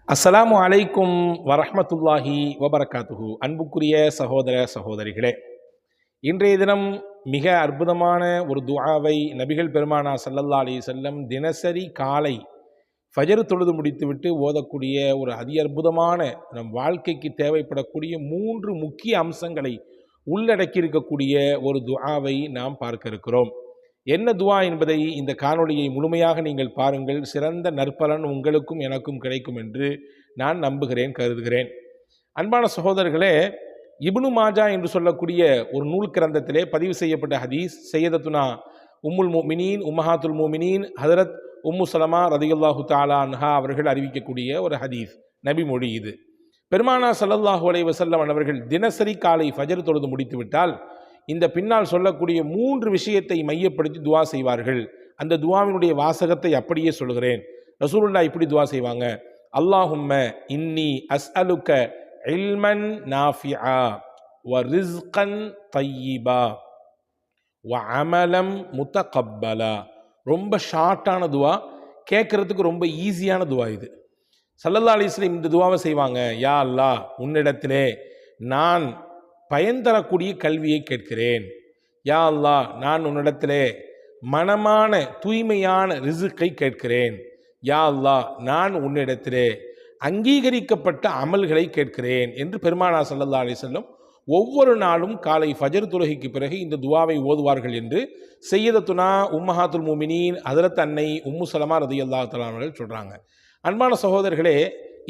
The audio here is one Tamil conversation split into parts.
அஸ்ஸலாமு அலைக்கும் வரஹ்மத்துல்லாஹி வபரகாத்துஹு. அன்புக்குரிய சகோதர சகோதரிகளே, இன்றைய தினம் மிக அற்புதமான ஒரு துஆவை நபிகள் பெருமானா ஸல்லல்லாஹு அலைஹி வஸல்லம் தினசரி காலை ஃபஜர் தொழுது முடித்துவிட்டு ஓதக்கூடிய ஒரு அதி அற்புதமான நம் வாழ்க்கைக்கு தேவைப்படக்கூடிய 3 முக்கிய அம்சங்களை உள்ளடக்கி இருக்கக்கூடிய ஒரு துஆவை நாம் பார்க்க இருக்கிறோம். என்ன துஆ என்பதை இந்த காணொளியை முழுமையாக நீங்கள் பாருங்கள். சிறந்த நற்பலன் உங்களுக்கும் எனக்கும் கிடைக்கும் என்று நான் நம்புகிறேன், கருதுகிறேன். அன்பான சகோதரர்களே, இப்னு மாஜா என்று சொல்லக்கூடிய ஒரு நூல் கிரந்தத்திலே பதிவு செய்யப்பட்ட ஹதீஸ், சையதத்துனா உம்முல் முஃமினீன் உம்மஹாத்துல் முஃமினீன் ஹதரத் உம்மு சலமா ரதியல்லாஹு தஆலா அன்ஹா அவர்கள் அறிவிக்கக்கூடிய ஒரு ஹதீஸ், நபி மொழி. இது பெருமானா ஸல்லல்லாஹு அலைஹி வஸல்லம் அவர்கள் தினசரி காலை ஃபஜர் தொழுது முடித்துவிட்டால் இந்த பின்னால் சொல்லக்கூடிய 3 விஷயத்தை மையப்படுத்தி துஆ செய்வார்கள். அந்த துஆவினுடைய வாசகத்தை அப்படியே சொல்கிறேன். ரசூலுல்லாஹ் இப்படி துஆ செய்வாங்க: அல்லாஹும்ம இன்னி அஸ்அலுக இல்மன் நாஃபிஆ வ ரிஸ்கன் தய்யிபா வ அமலம் முத்தகப்பலா. ரொம்ப ஷார்ட்டான துஆ, கேட்கறதுக்கு ரொம்ப ஈஸியான துஆ இது. ஸல்லல்லாஹு அலைஹி வஸல்லம் இந்த துஆவை செய்வாங்க: யா அல்லாஹ், உன்னிடத்திலே நான் பயன் தரக்கூடிய கல்வியை கேட்கிறேன். யா அல்லாஹ், நான் உன்னிடத்திலே மனமான தூய்மையான ரிசுக்கை கேட்கிறேன். யா அல்லாஹ், நான் உன்னிடத்திலே அங்கீகரிக்கப்பட்ட அமல்களை கேட்கிறேன் என்று பெருமானார் ஸல்லல்லாஹு அலைஹி வஸல்லம் ஒவ்வொரு நாளும் காலை ஃபஜர் தொழுகைக்கு பிறகு இந்த துஆவை ஓதுவார்கள் என்று சையதத்துனா உம்மஹாத்துல் முஃமினீன் ஹதரத் அன்னை உம்மு சலமா ரதியல்லாஹு தஆலா அவர்கள் சொல்றாங்க. அன்பான சகோதரர்களே,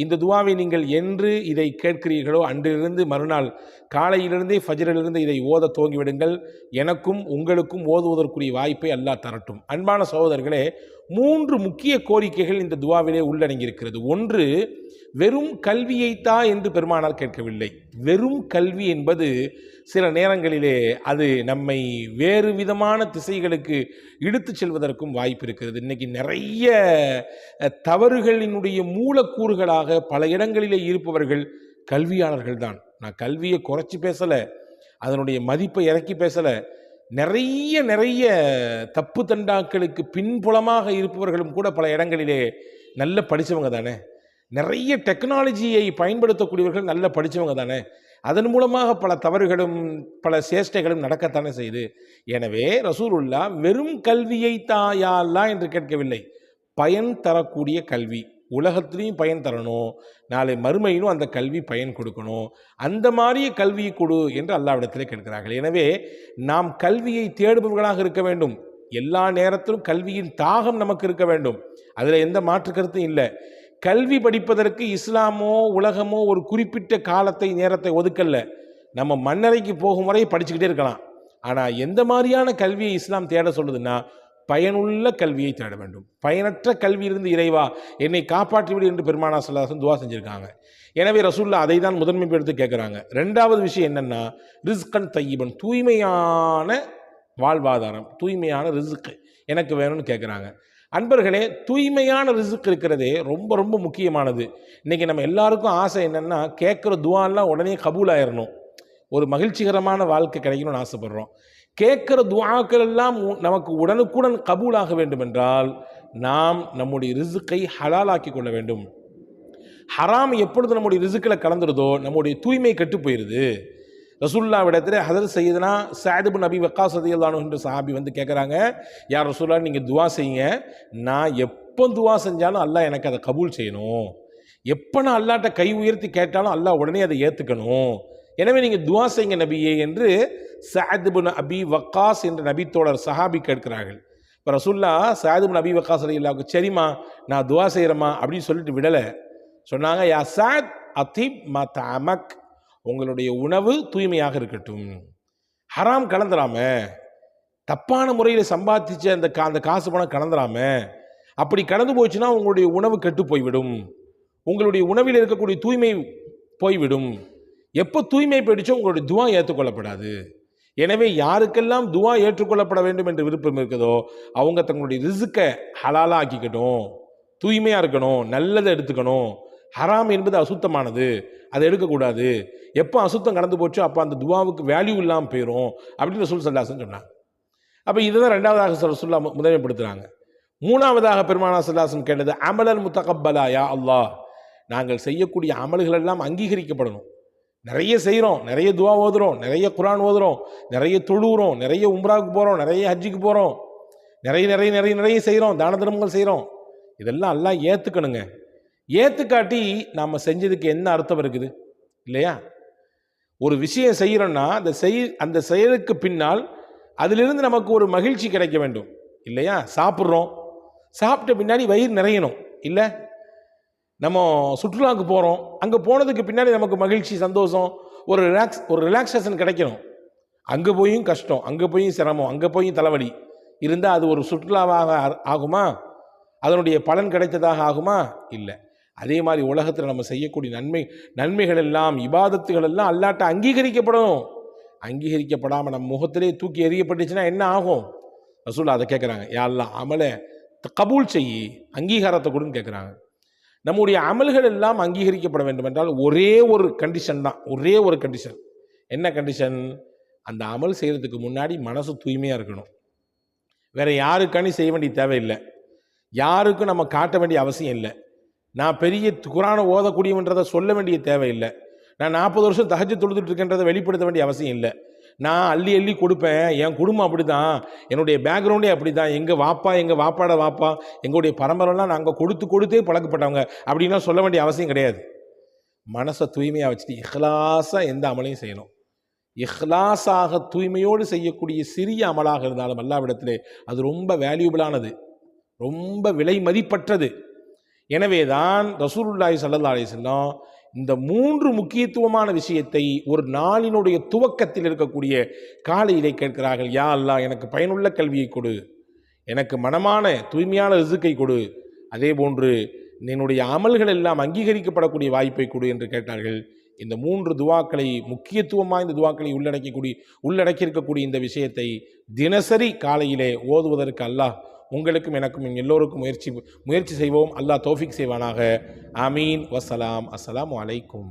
இந்த துஆவை நீங்கள் என்று இதை கேட்கிறீர்களோ அன்றிலிருந்து மறுநாள் காலையிலிருந்தே ஃபஜரிலிருந்து இதை ஓத துவங்கிவிடுங்கள். எனக்கும் உங்களுக்கும் ஓதுவதற்குரிய வாய்ப்பை அல்லாஹ் தரட்டும். அன்பான சகோதரர்களே, 3 முக்கிய கோரிக்கைகள் இந்த துஆவிலே உள்ளடங்கியிருக்கிறது. ஒன்று, வெறும் கல்வியைத்தா என்று பெருமானார் கேட்கவில்லை. வெறும் கல்வி என்பது சில நேரங்களிலே அது நம்மை வேறு விதமான திசைகளுக்கு இழுத்து செல்வதற்கும் வாய்ப்பு இருக்கிறது. இன்னைக்கு நிறைய தவறுகளினுடைய மூலக்கூறுகளாக பல இடங்களிலே இருப்பவர்கள் கல்வியாளர்கள் தான். நான் கல்வியை குறைச்சி பேசலை, அதனுடைய மதிப்பை இறக்கி பேசலை. நிறைய தப்பு தண்டாக்களுக்கு பின்புலமாக இருப்பவர்களும் கூட பல இடங்களிலே நல்ல படித்தவங்க தானே. நிறைய டெக்னாலஜியை பயன்படுத்தக்கூடியவர்கள் நல்ல படித்தவங்க தானே. அதன் மூலமாக பல தவறுகளும் பல சேஷ்டைகளும் நடக்கத்தானே செய்யுது. எனவே ரசூலுல்லாஹ் வெறும் கல்வியை தாயா அல்லாஹ் என்று கேட்கவில்லை, பயன் தரக்கூடிய கல்வி. உலகத்திலையும் பயன் தரணும், நாளை மறுமையிலும் அந்த கல்வி பயன் கொடுக்கணும். அந்த மாதிரியே கல்வியை கொடு என்று அல்லாஹ்விடத்திலே கேட்கிறார்கள். எனவே நாம் கல்வியை தேடுபவர்களாக இருக்க வேண்டும். எல்லா நேரத்திலும் கல்வியின் தாகம் நமக்கு இருக்க வேண்டும். அதில் எந்த மாற்று கருத்தும் இல்லை. கல்வி படிப்பதற்கு இஸ்லாமோ உலகமோ ஒரு குறிப்பிட்ட காலத்தை நேரத்தை ஒதுக்கல்ல. நம்ம மண்ணறைக்கு போகும் வரை படிச்சுக்கிட்டே இருக்கலாம். ஆனால் எந்த மாதிரியான கல்வியை இஸ்லாம் தேட சொல்லுதுன்னா, பயனுள்ள கல்வியை தேட வேண்டும். பயனற்ற கல்வியிலிருந்து இறைவா என்னை காப்பாற்றிவிடு என்று பெருமானார் ஸல்லல்லாஹு அலைஹி வஸல்லம் துஆ செஞ்சிருக்காங்க. எனவே ரசூலுல்லாஹ் அதை தான் முதன்மைப்படுத்தி கேட்குறாங்க. 2வது விஷயம் என்னன்னா, ரிஸ்கன் தய்யிபன், தூய்மையான வாழ்வாதாரம், தூய்மையான ரிஸ்க் எனக்கு வேணும்னு கேட்குறாங்க. அன்பர்களே, தூய்மையான ரிஸ்க் இருக்கிறதே ரொம்ப ரொம்ப முக்கியமானது. இன்றைக்கி நம்ம எல்லாருக்கும் ஆசை என்னென்னா, கேட்குற துஆலாம் உடனே கபூல் ஆயிடணும், ஒரு மகிழ்ச்சிகரமான வாழ்க்கை கிடைக்கணும்னு ஆசைப்படுறோம். கேட்குற துஆக்கள் எல்லாம் நமக்கு உடனுக்குடன் கபூலாக வேண்டும் என்றால் நாம் நம்முடைய ரிஸ்க்கை ஹலாலாக்கி கொள்ள வேண்டும். ஹராம் எப்பொழுது நம்முடைய ரிஸ்க்கில் கலந்துருதோ நம்முடைய தூய்மை கெட்டு போயிடுது. ரசூலுல்லாஹ்விடத்தில் ஹதரத் சையதுனா சஅத் இப்னு அபி வக்காஸ் ரலியல்லாஹு அன்ஹு என்ற சஹாபி வந்து கேட்குறாங்க: யா ரசூலுல்லாஹ், நீங்கள் துஆ செய்யுங்க, நான் எப்போ துஆ செஞ்சாலும் அல்லாஹ் எனக்கு அதை கபூல் செய்யணும். எப்போ நான் அல்லாஹ்ட்ட கை உயர்த்தி கேட்டாலும் அல்லாஹ் உடனே அதை ஏற்றுக்கணும். எனவே நீங்கள் துஆ செய்யுங்க நபியே என்று சஅத் இப்னு அபி வக்காஸ் என்ற நபித்தோழர் சஹாபி கேட்கிறார்கள். இப்போ ரசூலுல்லாஹ் சஅத் இப்னு அபி வக்காஸ் ரலியல்லாஹு, சரிம்மா நான் துஆ செய்கிறேம்மா அப்படின்னு சொல்லிட்டு விடலை. சொன்னாங்க: யா சஅத் அதிப் மத்அமக், உங்களுடைய உணவு தூய்மையாக இருக்கட்டும், ஹராம் கலந்துராம, தப்பான முறையில் சம்பாதிச்ச அந்த காசு பணம் கலந்துராம. அப்படி கலந்து போச்சுன்னா உங்களுடைய உணவு கெட்டு போய்விடும், உங்களுடைய உணவில் இருக்கக்கூடிய தூய்மை போய்விடும். எப்போ தூய்மை போயிடுச்சோ உங்களுடைய துஆ ஏற்றுக்கொள்ளப்படாது. எனவே யாருக்கெல்லாம் துஆ ஏற்றுக்கொள்ளப்பட வேண்டும் என்று விருப்பம் இருக்குதோ அவங்க தங்களுடைய ரிஸ்க்கை ஹலாலா ஆக்கிக்கட்டும், தூய்மையாக இருக்கணும், நல்லதை எடுத்துக்கணும். ஹராம் என்பது அசுத்தமானது, அதை எடுக்கக்கூடாது. எப்போ அசுத்தம் கடந்து போச்சோ அப்போ அந்த துஆவுக்கு வேல்யூ இல்லாமல் போயிடும் அப்படின்னு ரசூல் ஸல்லல்லாஹு அலைஹி வஸல்லம் சொன்னாங்க. அப்போ இதுதான் 2வதாக ரசூலுல்லாஹ் முதன்மைப்படுத்துகிறாங்க. 3வதாக பெருமானார் ஸல்லல்லாஹு அலைஹி வஸல்லம் கேட்டது அமலன் முத்தகப்பலா. யா அல்லாஹ், நாங்கள் செய்யக்கூடிய அமல்கள் எல்லாம் அங்கீகரிக்கப்படணும். நிறைய செய்கிறோம், நிறைய துவா ஓதுறோம், நிறைய குரான் ஓதுறோம், நிறைய தொழுகிறோம், நிறைய உம்ராவுக்கு போகிறோம், நிறைய ஹஜ்ஜுக்கு போகிறோம், நிறைய நிறைய நிறைய நிறைய செய்கிறோம், தான தர்மங்கள் செய்கிறோம். இதெல்லாம் எல்லாம் ஏற்றுக்கணுங்க. ஏற்றுக்காட்டி நம்ம செஞ்சதுக்கு என்ன அர்த்தம் இருக்குது இல்லையா? ஒரு விஷயம் செய்கிறோன்னா அந்த செயலுக்கு பின்னால் அதிலிருந்து நமக்கு ஒரு மகிழ்ச்சி கிடைக்க வேண்டும் இல்லையா? சாப்பிட்றோம், சாப்பிட்ட பின்னாடி வயிறு நிறையணும் இல்லை? நம்ம சுற்றுலாவுக்கு போகிறோம், அங்கே போனதுக்கு பின்னாடி நமக்கு மகிழ்ச்சி, சந்தோஷம், ஒரு ரிலாக்ஸேஷன் கிடைக்கணும். அங்கே போயும் கஷ்டம், அங்கே போயும் சிரமம், அங்கே போயும் தலைவலி இருந்தால் அது ஒரு சுற்றுலாவாக ஆகுமா? அதனுடைய பலன் கிடைத்ததாக ஆகுமா? இல்லை. அதே மாதிரி உலகத்தில் நம்ம செய்யக்கூடிய நன்மைகள் எல்லாம், இபாதத்துகள் எல்லாம் அல்லாட்ட அங்கீகரிக்கப்படணும். அங்கீகரிக்கப்படாமல் நம்ம முகத்திலே தூக்கி எறியப்பட்டுச்சுன்னா என்ன ஆகும்? ரசூல் அதை கேட்குறாங்க, யா அல்லாஹ் அமலை கபூல் செய்யி, அங்கீகாரத்தை கொடுன்னு கேட்குறாங்க. நம்முடைய அமல்கள் எல்லாம் அங்கீகரிக்கப்பட வேண்டும் என்றால் ஒரே ஒரு கண்டிஷன் தான், ஒரே ஒரு கண்டிஷன். என்ன கண்டிஷன்? அந்த அமல் செய்கிறதுக்கு முன்னாடி மனசு தூய்மையாக இருக்கணும். வேறு யாருக்கானி செய்ய வேண்டிய தேவையில்லை, யாருக்கும் நம்ம காட்ட வேண்டிய அவசியம் இல்லை. நான் பெரிய குரானை ஓதக்கூடியவன்றதை சொல்ல வேண்டிய தேவையில்லை. நான் 40 வருஷம் தஹஜ்ஜுத் தொழுதுட்டு இருக்கேன்றதை வெளிப்படுத்த வேண்டிய அவசியம் இல்லை. நான் அள்ளி அள்ளி கொடுப்பேன், என் குடும்பம் அப்படி தான், என்னுடைய பேக்ரவுண்டே அப்படி தான், எங்கள் வாப்பாட வாப்பா, எங்களுடைய பரம்பரைலாம் நாங்கள் கொடுத்தே பழக்கப்பட்டவங்க அப்படின்லாம் சொல்ல வேண்டிய அவசியம் கிடையாது. மனசை தூய்மையாக வச்சுட்டு இஹ்லாஸாக எந்த அமலையும் செய்யணும். இஹ்லாஸாக தூய்மையோடு செய்யக்கூடிய சிறிய அமலாக இருந்தாலும் அல்லாஹ்விடத்திலே அது ரொம்ப வேல்யூபிளானது, ரொம்ப விலை மதிப்பற்றது. எனவே தான் ரசூலுல்லாஹி ஸல்லல்லாஹு அலைஹி வஸல்லம் இந்த 3 முக்கியத்துவமான விஷயத்தை ஒரு நாளினுடைய துவக்கத்தில் இருக்கக்கூடிய காலையிலே கேட்கிறார்கள். யா அல்லாஹ், எனக்கு பயனுள்ள கல்வியை கொடு, எனக்கு மனமான தூய்மையான ரிஸ்கை கொடு, அதே போன்று என்னுடைய அமல்கள் எல்லாம் அங்கீகரிக்கப்படக்கூடிய வாய்ப்பை கொடு என்று கேட்டார்கள். இந்த 3 துவாக்களை, முக்கியத்துவம் வாய்ந்த துவாக்களை உள்ளடக்கியிருக்கக்கூடிய இந்த விஷயத்தை தினசரி காலையிலே ஓதுவதற்கு அல்லாஹ் உங்களுக்கும் எனக்கும் எல்லோருக்கும் முயற்சி செய்வோம். அல்லாஹ் தௌஃபீக் செய்வானாக. ஆமீன். வஸ்ஸலாம். அஸ்ஸலாமு அலைக்கும்.